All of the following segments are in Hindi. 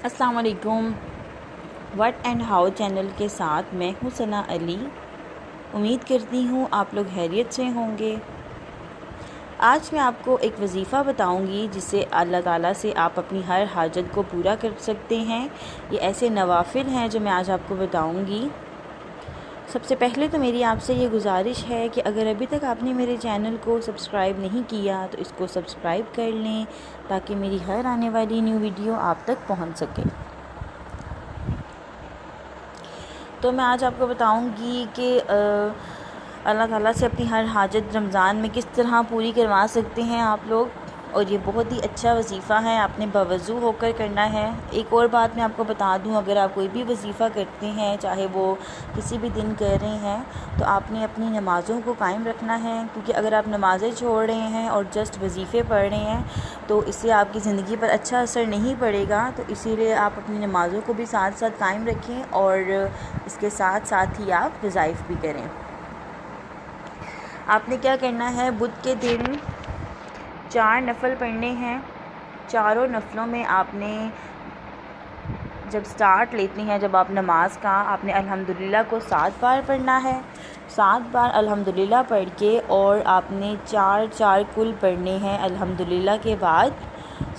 अस्सलाम वालेकुम। व्हाट एंड हाउ चैनल के साथ मैं हूँ सना अली। उम्मीद करती हूँ आप लोग खैरियत से होंगे। आज मैं आपको एक वज़ीफ़ा बताऊँगी जिससे अल्लाह ताला से आप अपनी हर हाजत को पूरा कर सकते हैं। ये ऐसे नवाफिल हैं जो मैं आज आपको बताऊँगी। सबसे पहले तो मेरी आपसे ये गुजारिश है कि अगर अभी तक आपने मेरे चैनल को सब्सक्राइब नहीं किया तो इसको सब्सक्राइब कर लें ताकि मेरी हर आने वाली न्यू वीडियो आप तक पहुंच सके। तो मैं आज आपको बताऊंगी कि अल्लाह ताला से अपनी हर हाजत रमज़ान में किस तरह पूरी करवा सकते हैं आप लोग। और ये बहुत ही अच्छा वजीफ़ा है, आपने बावज़ू होकर करना है। एक और बात मैं आपको बता दूं, अगर आप कोई भी वजीफ़ा करते हैं, चाहे वो किसी भी दिन कर रहे हैं, तो आपने अपनी नमाज़ों को कायम रखना है। क्योंकि अगर आप नमाज़ें छोड़ रहे हैं और जस्ट वजीफ़े पढ़ रहे हैं तो इससे आपकी ज़िंदगी पर अच्छा असर नहीं पड़ेगा। तो इसीलिए आप अपनी नमाज़ों को भी साथ साथ कायम रखें और इसके साथ साथ ही आप वज़ाइफ भी करें। आपने क्या करना है, बुध के दिन 4 नफ़ल पढ़ने हैं। चारों नफ़लों में आपने जब स्टार्ट लेते हैं, जब आप नमाज का, आपने अल्हम्दुलिल्लाह को 7 बार पढ़ना है। 7 बार अल्हम्दुलिल्लाह पढ़ के और आपने 4 कुल पढ़ने हैं। अल्हम्दुलिल्लाह के बाद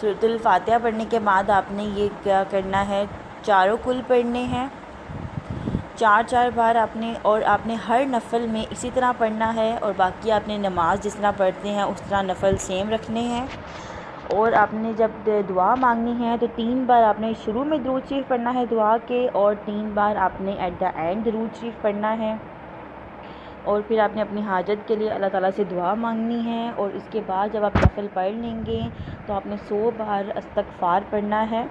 सूरतुल फातिहा पढ़ने के बाद आपने ये क्या करना है, चारों कुल पढ़ने हैं 4 बार आपने। और आपने हर नफ़ल में इसी तरह पढ़ना है और बाकी आपने नमाज जिस तरह पढ़ते हैं उस तरह नफ़ल सेम रखने हैं। और आपने जब दुआ मांगनी है तो 3 बार आपने शुरू में दुरूद शरीफ पढ़ना है दुआ के, और 3 बार आपने एट द एंड दुरूद शरीफ पढ़ना है। और फिर आपने अपनी हाजत के लिए अल्लाह ताला से दुआ मांगनी है। और इसके बाद जब आप नफ़ल पढ़ लेंगे तो आपने 100 बार इस्तग़फ़ार पढ़ना है।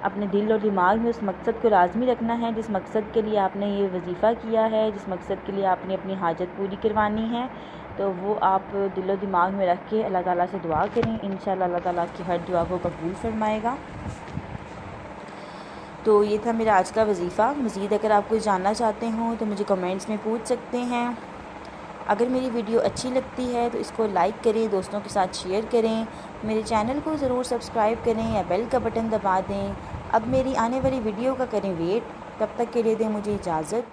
अपने दिल और दिमाग में उस मकसद को लाज़मी रखना है जिस मकसद के लिए आपने ये वजीफ़ा किया है, जिस मकसद के लिए आपने अपनी हाजत पूरी करवानी है, तो वो आप दिल और दिमाग में रख के अल्लाह ताला से दुआ करें। इंशाअल्लाह अल्लाह ताला आपकी हर दुआ को कबूल फरमाएगा। तो ये था मेरा आज का वजीफ़ा। मज़ीद अगर आप कुछ जानना चाहते हो तो मुझे कमेंट्स में पूछ सकते हैं। अगर मेरी वीडियो अच्छी लगती है तो इसको लाइक करें, दोस्तों के साथ शेयर करें, मेरे चैनल को ज़रूर सब्सक्राइब करें या बेल का बटन दबा दें। अब मेरी आने वाली वीडियो का करें वेट। तब तक के लिए दें मुझे इजाज़त।